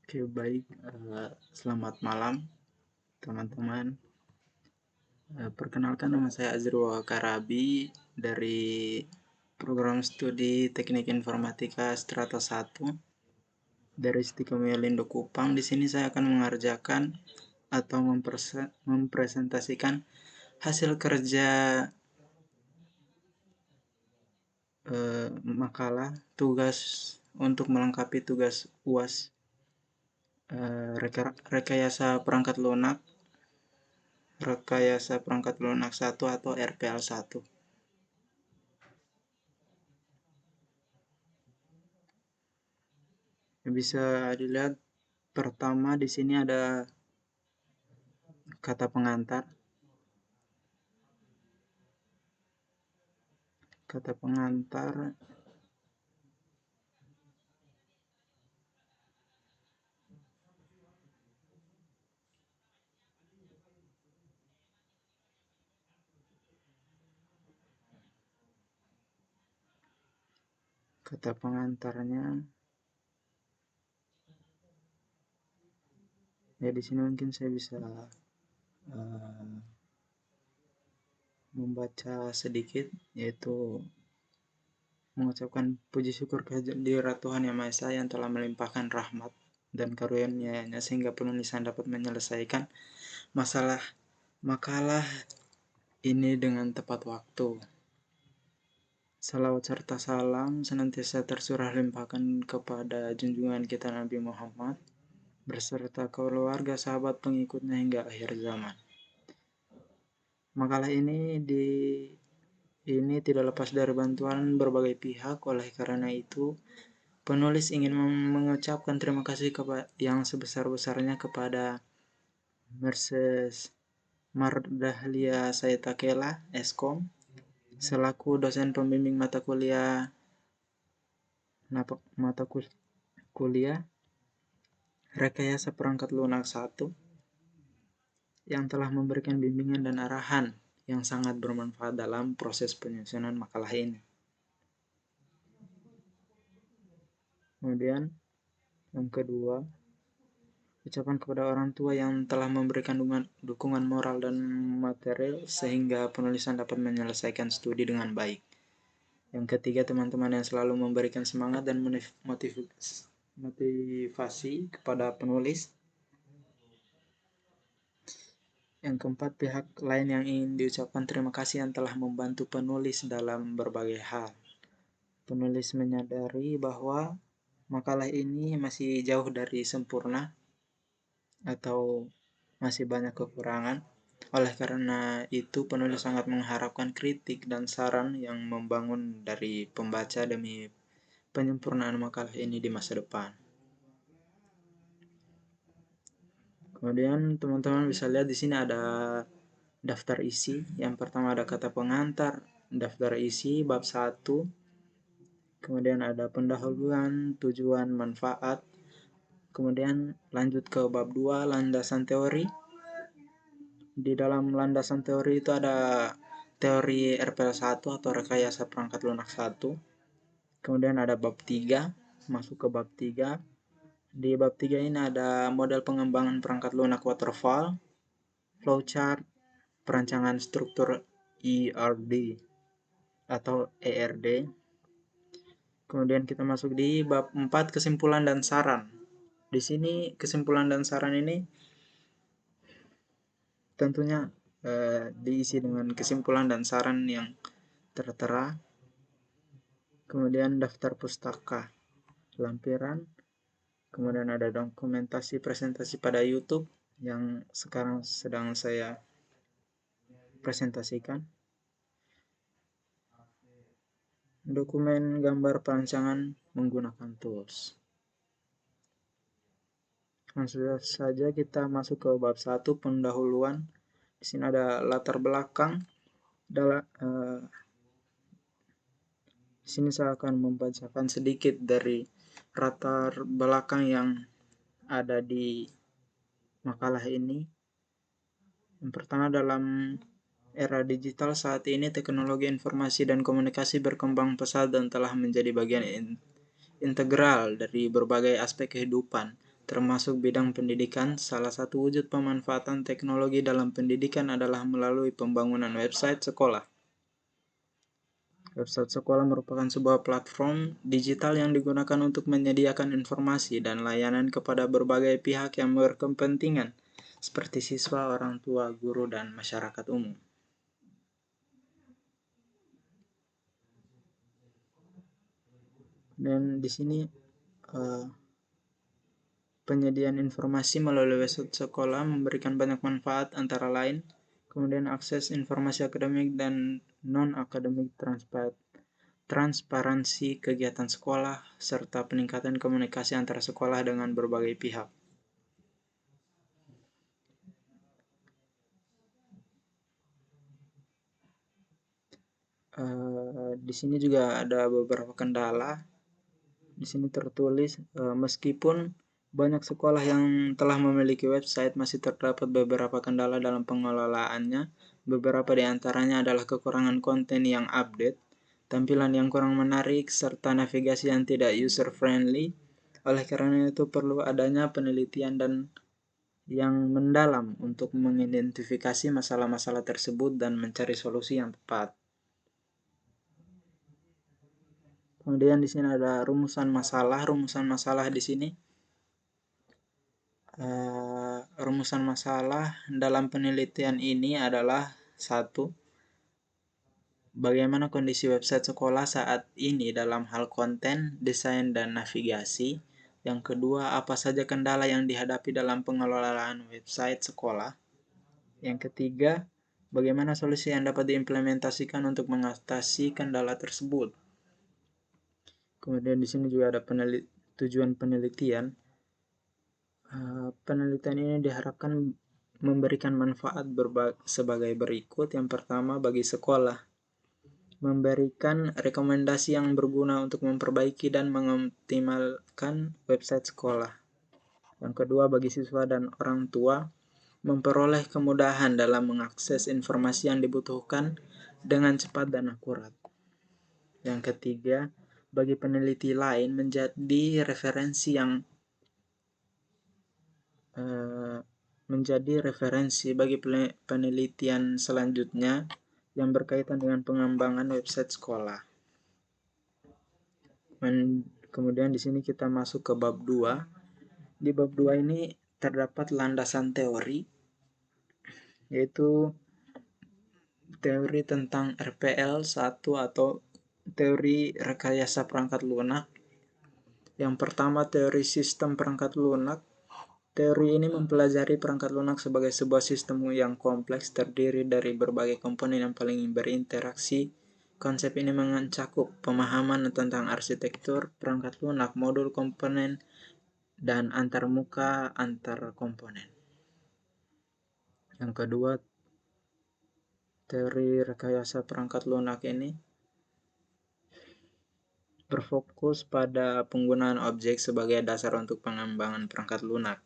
Oke, baik. Selamat malam, teman-teman. Perkenalkan, nama saya Azrul Karabi dari program studi Teknik Informatika Strata 1 dari Stikomia Lindo Kupang. Di sini saya akan mengerjakan atau mempresentasikan hasil kerja makalah tugas untuk melengkapi tugas UAS rekayasa perangkat lunak 1 atau RPL 1. Bisa dilihat pertama di sini ada kata pengantar. Kata pengantar kata pengantarnya ya, di sini mungkin saya bisa membaca sedikit, yaitu mengucapkan puji syukur kehadirat Tuhan Yang Maha Esa yang telah melimpahkan rahmat dan karunia-Nya sehingga penulisan dapat menyelesaikan masalah makalah ini dengan tepat waktu. Salawat serta salam senantiasa tercurah limpahkan kepada junjungan kita Nabi Muhammad beserta keluarga, sahabat, pengikutnya hingga akhir zaman. Makalah ini tidak lepas dari bantuan berbagai pihak. Oleh karena itu, penulis ingin mengucapkan terima kasih yang sebesar-besarnya kepada Merces Mardahlia Saitakela, Eskom, selaku dosen pembimbing mata kuliah Rekayasa Perangkat Lunak 1 yang telah memberikan bimbingan dan arahan yang sangat bermanfaat dalam proses penyusunan makalah ini. Kemudian yang kedua, ucapan kepada orang tua yang telah memberikan dukungan moral dan material sehingga penulisan dapat menyelesaikan studi dengan baik. Yang ketiga, teman-teman yang selalu memberikan semangat dan motivasi kepada penulis. Yang keempat, pihak lain yang ingin diucapkan terima kasih yang telah membantu penulis dalam berbagai hal. Penulis menyadari bahwa makalah ini masih jauh dari sempurna atau masih banyak kekurangan. Oleh karena itu, penulis sangat mengharapkan kritik dan saran yang membangun dari pembaca demi penyempurnaan makalah ini di masa depan. Kemudian teman-teman bisa lihat di sini ada daftar isi. Yang pertama ada kata pengantar, daftar isi bab 1. Kemudian ada pendahuluan, tujuan, manfaat. Kemudian lanjut ke bab 2, landasan teori. Di dalam landasan teori itu ada teori RPL 1 atau rekayasa perangkat lunak 1. Kemudian ada bab 3, masuk ke bab 3. Di bab 3 ini ada model pengembangan perangkat lunak waterfall, flowchart, perancangan struktur ERD atau ERD. Kemudian kita masuk di bab 4, kesimpulan dan saran. Di sini kesimpulan dan saran ini tentunya diisi dengan kesimpulan dan saran yang tertera. Kemudian daftar pustaka, lampiran. Kemudian ada dokumentasi presentasi pada YouTube yang sekarang sedang saya presentasikan. Dokumen gambar perancangan menggunakan tools. Langsung saja kita masuk ke bab 1, pendahuluan. Di sini ada latar belakang. Di sini saya akan membacakan sedikit dari latar belakang yang ada di makalah ini. Yang pertama, dalam era digital saat ini, teknologi informasi dan komunikasi berkembang pesat dan telah menjadi bagian integral dari berbagai aspek kehidupan. termasuk bidang pendidikan. Salah satu wujud pemanfaatan teknologi dalam pendidikan adalah melalui pembangunan website sekolah. Website sekolah merupakan sebuah platform digital yang digunakan untuk menyediakan informasi dan layanan kepada berbagai pihak yang berkepentingan, seperti siswa, orang tua, guru, dan masyarakat umum. Dan di sini penyediaan informasi melalui website sekolah memberikan banyak manfaat, antara lain kemudian akses informasi akademik dan non-akademik, transparansi kegiatan sekolah, serta peningkatan komunikasi antara sekolah dengan berbagai pihak. Di sini juga ada beberapa kendala. Di sini tertulis, meskipun banyak sekolah yang telah memiliki website, masih terdapat beberapa kendala dalam pengelolaannya. Beberapa di antaranya adalah kekurangan konten yang update, tampilan yang kurang menarik, serta navigasi yang tidak user-friendly. Oleh karena itu perlu adanya penelitian dan yang mendalam untuk mengidentifikasi masalah-masalah tersebut dan mencari solusi yang tepat. Kemudian di sini ada rumusan masalah. Rumusan masalah di sini, rumusan masalah dalam penelitian ini adalah: 1. Bagaimana kondisi website sekolah saat ini dalam hal konten, desain, dan navigasi. Yang kedua, apa saja kendala yang dihadapi dalam pengelolaan website sekolah. Yang ketiga, bagaimana solusi yang dapat diimplementasikan untuk mengatasi kendala tersebut. Kemudian di sini juga ada tujuan penelitian. Penelitian ini diharapkan memberikan manfaat sebagai berikut. Yang pertama, bagi sekolah, memberikan rekomendasi yang berguna untuk memperbaiki dan mengoptimalkan website sekolah. Yang kedua, bagi siswa dan orang tua, memperoleh kemudahan dalam mengakses informasi yang dibutuhkan dengan cepat dan akurat. Yang ketiga, bagi peneliti lain menjadi referensi bagi penelitian selanjutnya yang berkaitan dengan pengembangan website sekolah. Kemudian di sini kita masuk ke bab 2. Di bab 2 ini terdapat landasan teori, yaitu teori tentang RPL 1 atau teori rekayasa perangkat lunak. Yang pertama, teori sistem perangkat lunak. Teori ini mempelajari perangkat lunak sebagai sebuah sistem yang kompleks terdiri dari berbagai komponen yang paling berinteraksi. Konsep ini mencakup pemahaman tentang arsitektur perangkat lunak, modul komponen, dan antarmuka antar komponen. Yang kedua, teori rekayasa perangkat lunak ini berfokus pada penggunaan objek sebagai dasar untuk pengembangan perangkat lunak.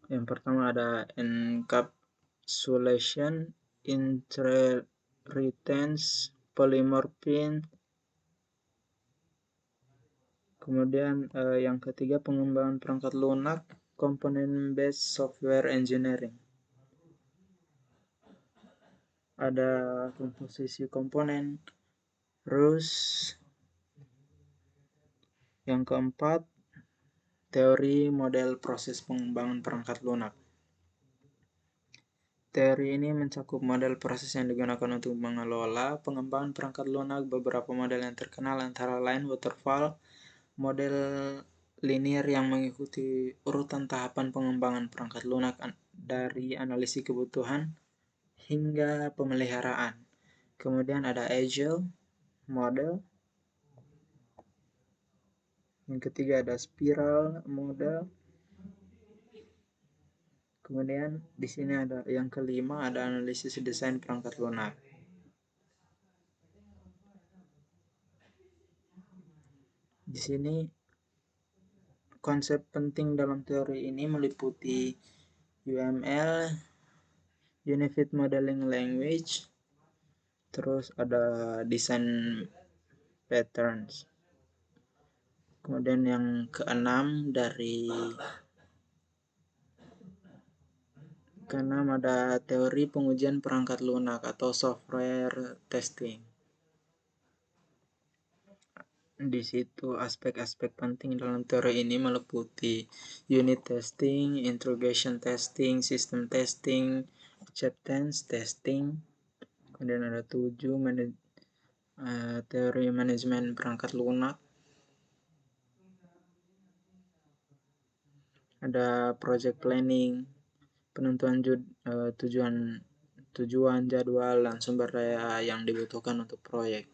Yang pertama ada encapsulation, inheritance, polymorphism. Kemudian yang ketiga, pengembangan perangkat lunak, component-based software engineering. Ada komposisi komponen, rules. Yang keempat, teori model proses pengembangan perangkat lunak. Teori ini mencakup model proses yang digunakan untuk mengelola pengembangan perangkat lunak. Beberapa model yang terkenal antara lain waterfall, model linear yang mengikuti urutan tahapan pengembangan perangkat lunak dari analisis kebutuhan hingga pemeliharaan. Kemudian ada agile model. Yang ketiga ada spiral model. Kemudian di sini ada yang kelima, ada analisis desain perangkat lunak. Di sini konsep penting dalam teori ini meliputi UML, Unified Modeling Language, terus ada design patterns. Kemudian yang keenam ada teori pengujian perangkat lunak atau software testing. Di situ aspek-aspek penting dalam teori ini meliputi unit testing, integration testing, system testing, acceptance testing. Kemudian ada 7 teori manajemen perangkat lunak. Ada project planning, penentuan tujuan, jadwal, dan sumber daya yang dibutuhkan untuk proyek.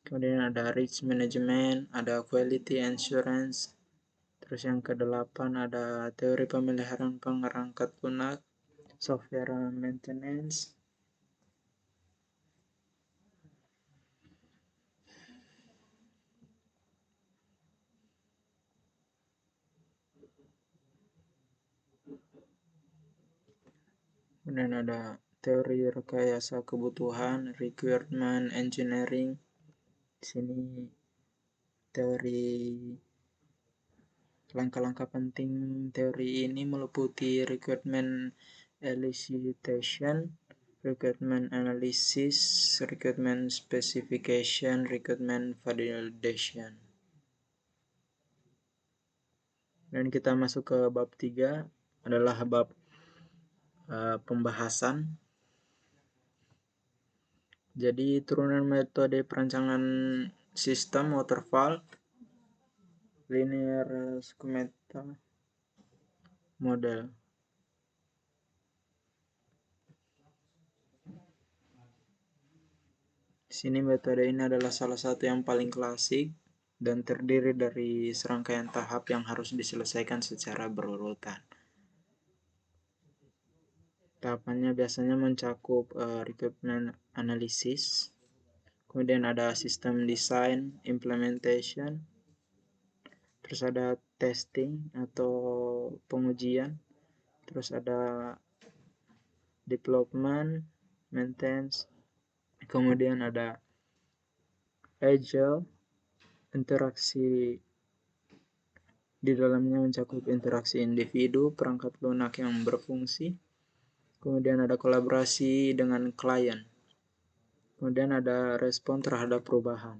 Kemudian ada risk management, ada quality assurance. Terus yang ke-8 ada teori pemeliharaan perangkat lunak, software maintenance. Kemudian ada teori rekayasa kebutuhan, requirement engineering. Di sini teori langkah-langkah penting teori ini meliputi requirement elicitation, requirement analysis, requirement specification, requirement validation. Dan kita masuk ke bab 3 adalah bab pembahasan. Jadi turunan metode perancangan sistem waterfall, linear schemata, model. Di sini metode ini adalah salah satu yang paling klasik dan terdiri dari serangkaian tahap yang harus diselesaikan secara berurutan. Tahapannya biasanya mencakup requirement analysis, kemudian ada system design, implementation, terus ada testing atau pengujian, terus ada development, maintenance, kemudian ada agile, interaksi di dalamnya mencakup interaksi individu, perangkat lunak yang berfungsi, kemudian ada kolaborasi dengan klien, kemudian ada respon terhadap perubahan.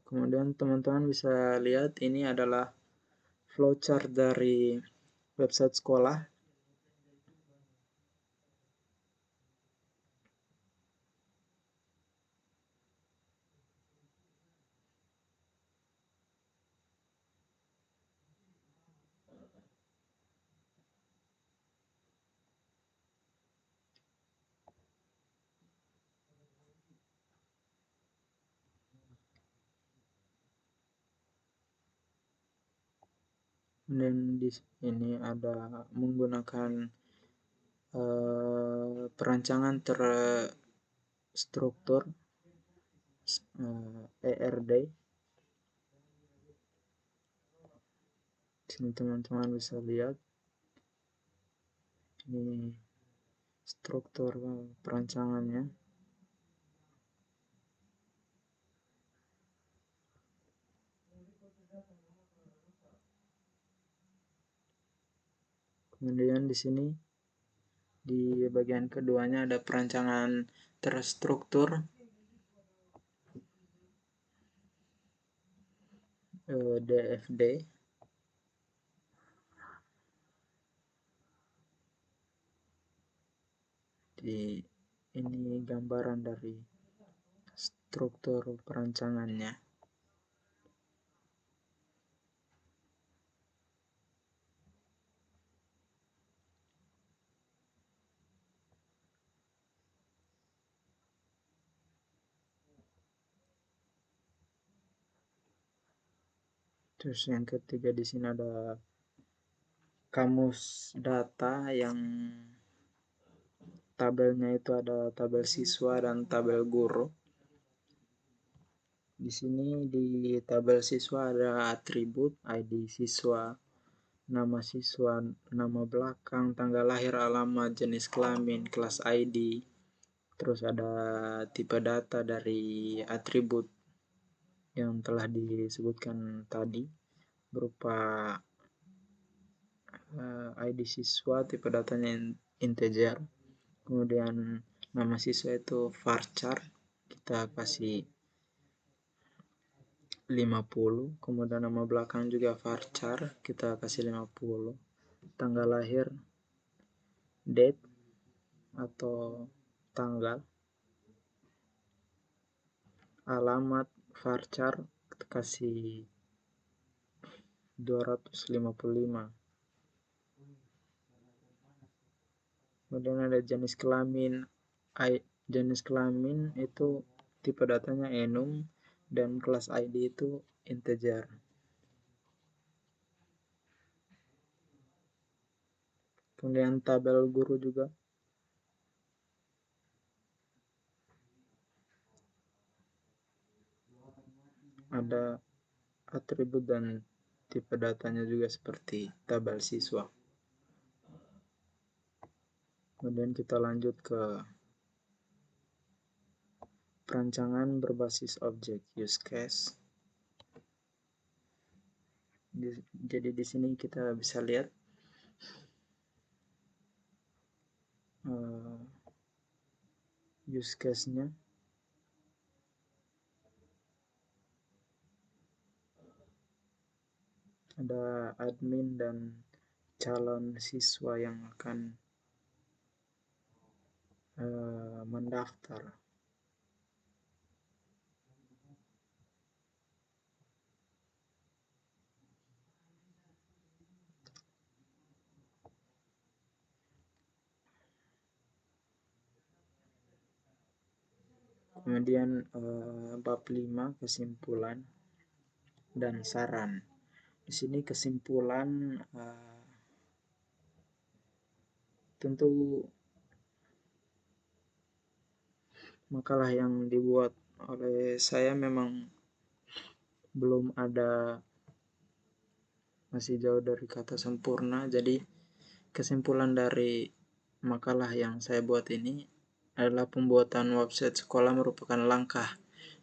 Kemudian teman-teman bisa lihat ini adalah flowchart dari website sekolah. Dan di sini ada menggunakan perancangan terstruktur ERD. Sini teman-teman bisa lihat ini struktur perancangannya. Kemudian di sini di bagian keduanya ada perancangan terstruktur DFD. Ini gambaran dari struktur perancangannya. Terus yang ketiga di sini ada kamus data yang tabelnya itu ada tabel siswa dan tabel guru. Di sini di tabel siswa ada atribut ID siswa, nama siswa, nama belakang, tanggal lahir, alamat, jenis kelamin, kelas ID, terus ada tipe data dari atribut yang telah disebutkan tadi berupa ID siswa, tipe datanya integer, kemudian nama siswa itu varchar, kita kasih 50, kemudian nama belakang juga varchar, kita kasih 50, tanggal lahir date atau tanggal, alamat varchar kasih 255, kemudian ada jenis kelamin. Jenis kelamin itu tipe datanya enum dan kelas ID itu integer. Kemudian tabel guru juga ada atribut dan tipe datanya juga seperti tabel siswa. Kemudian kita lanjut ke perancangan berbasis objek use case. Jadi di sini kita bisa lihat use case-nya. Ada admin dan calon siswa yang akan mendaftar. Kemudian bab 5 kesimpulan dan saran. Di sini kesimpulan tentu makalah yang dibuat oleh saya memang belum ada, masih jauh dari kata sempurna. Jadi kesimpulan dari makalah yang saya buat ini adalah pembuatan website sekolah merupakan langkah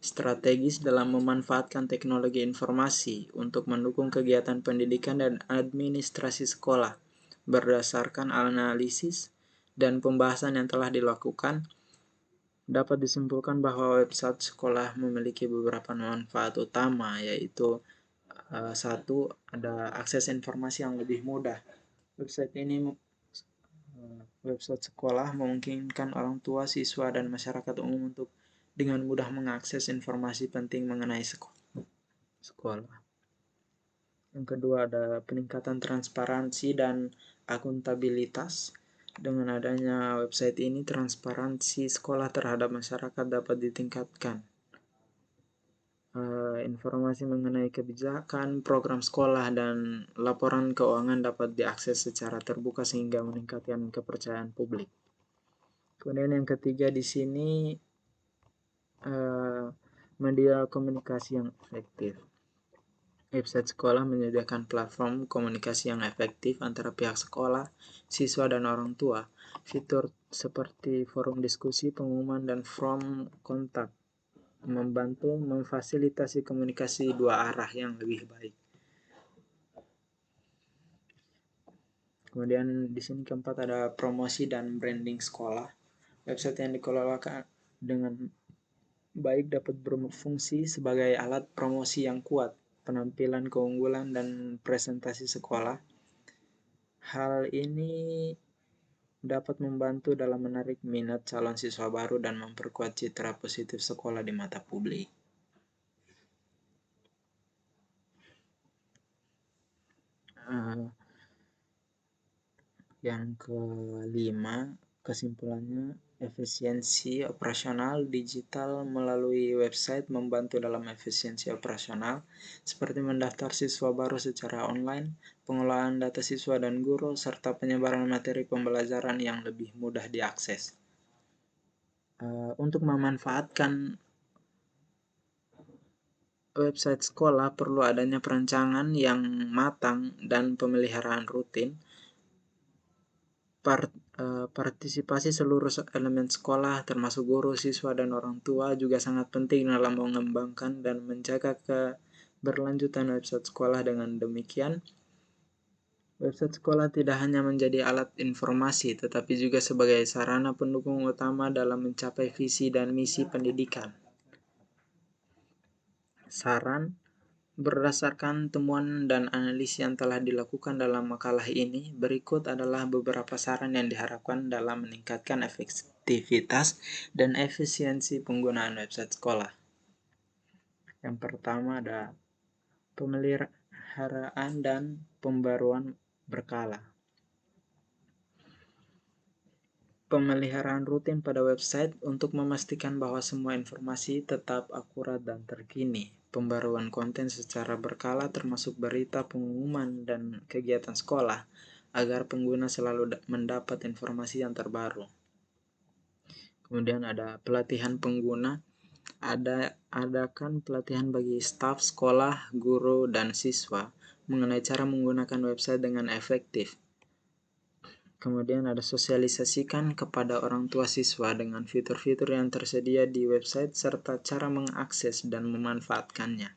strategis dalam memanfaatkan teknologi informasi untuk mendukung kegiatan pendidikan dan administrasi sekolah. Berdasarkan analisis dan pembahasan yang telah dilakukan, dapat disimpulkan bahwa website sekolah memiliki beberapa manfaat utama, yaitu satu, ada akses informasi yang lebih mudah. Website sekolah memungkinkan orang tua, siswa, dan masyarakat umum untuk dengan mudah mengakses informasi penting mengenai sekolah. Yang kedua, ada peningkatan transparansi dan akuntabilitas. Dengan adanya website ini, transparansi sekolah terhadap masyarakat dapat ditingkatkan. Informasi mengenai kebijakan, program sekolah, dan laporan keuangan dapat diakses secara terbuka sehingga meningkatkan kepercayaan publik. Kemudian yang ketiga di sini media komunikasi yang efektif. Website sekolah menyediakan platform komunikasi yang efektif antara pihak sekolah, siswa, dan orang tua. Fitur seperti forum diskusi, pengumuman, dan form kontak membantu memfasilitasi komunikasi dua arah yang lebih baik. Kemudian di sini keempat ada promosi dan branding sekolah. Website yang dikelola dengan baik dapat berfungsi sebagai alat promosi yang kuat, penampilan keunggulan, dan presentasi sekolah. Hal ini dapat membantu dalam menarik minat calon siswa baru dan memperkuat citra positif sekolah di mata publik. Yang kelima, kesimpulannya, efisiensi operasional digital melalui website membantu dalam efisiensi operasional, seperti mendaftar siswa baru secara online, pengelolaan data siswa dan guru, serta penyebaran materi pembelajaran yang lebih mudah diakses. Untuk memanfaatkan website sekolah perlu adanya perencanaan yang matang dan pemeliharaan rutin. Partisipasi seluruh elemen sekolah termasuk guru, siswa, dan orang tua juga sangat penting dalam mengembangkan dan menjaga keberlanjutan website sekolah. Dengan demikian, website sekolah tidak hanya menjadi alat informasi, tetapi juga sebagai sarana pendukung utama dalam mencapai visi dan misi pendidikan. Saran: berdasarkan temuan dan analisis yang telah dilakukan dalam makalah ini, berikut adalah beberapa saran yang diharapkan dalam meningkatkan efektivitas dan efisiensi penggunaan website sekolah. Yang pertama ada pemeliharaan dan pembaruan berkala. Pemeliharaan rutin pada website untuk memastikan bahwa semua informasi tetap akurat dan terkini. Pembaruan konten secara berkala termasuk berita, pengumuman, dan kegiatan sekolah agar pengguna selalu mendapat informasi yang terbaru. Kemudian ada pelatihan pengguna. Adakan pelatihan bagi staf sekolah, guru, dan siswa mengenai cara menggunakan website dengan efektif. Kemudian ada sosialisasikan kepada orang tua siswa dengan fitur-fitur yang tersedia di website serta cara mengakses dan memanfaatkannya.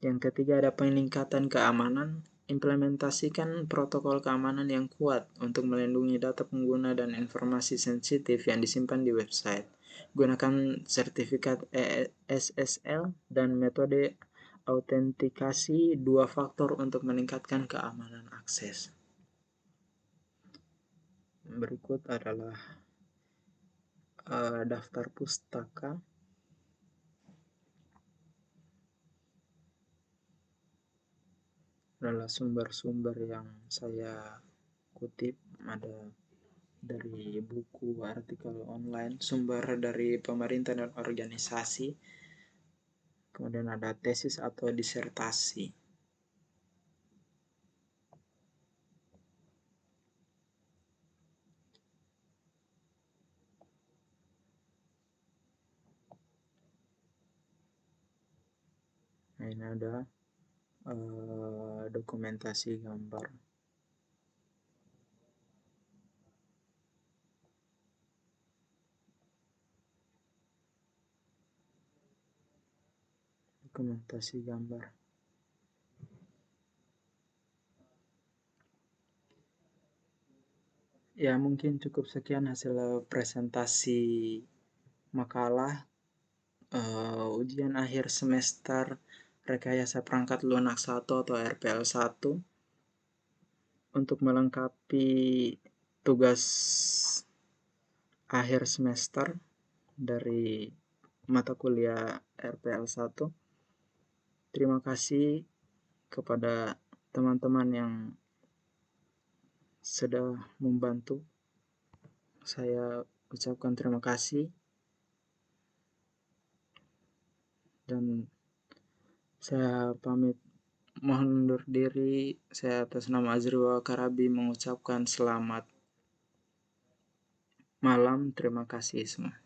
Yang ketiga ada peningkatan keamanan. Implementasikan protokol keamanan yang kuat untuk melindungi data pengguna dan informasi sensitif yang disimpan di website. Gunakan sertifikat SSL dan metode autentikasi 2 faktor untuk meningkatkan keamanan akses. Berikut adalah daftar pustaka. Adalah sumber-sumber yang saya kutip, ada dari buku, artikel online, sumber dari pemerintah dan organisasi, kemudian ada tesis atau disertasi. Nah, ini ada dokumentasi gambar. Dokumentasi gambar. Ya, mungkin cukup sekian hasil presentasi makalah ujian akhir semester rekayasa perangkat lunak 1 atau RPL 1. Untuk melengkapi tugas akhir semester dari mata kuliah RPL 1. Terima kasih kepada teman-teman yang sudah membantu. Saya ucapkan terima kasih dan saya pamit, mohon undur diri. Saya atas nama Azriwa Karabi mengucapkan selamat malam. Terima kasih semua.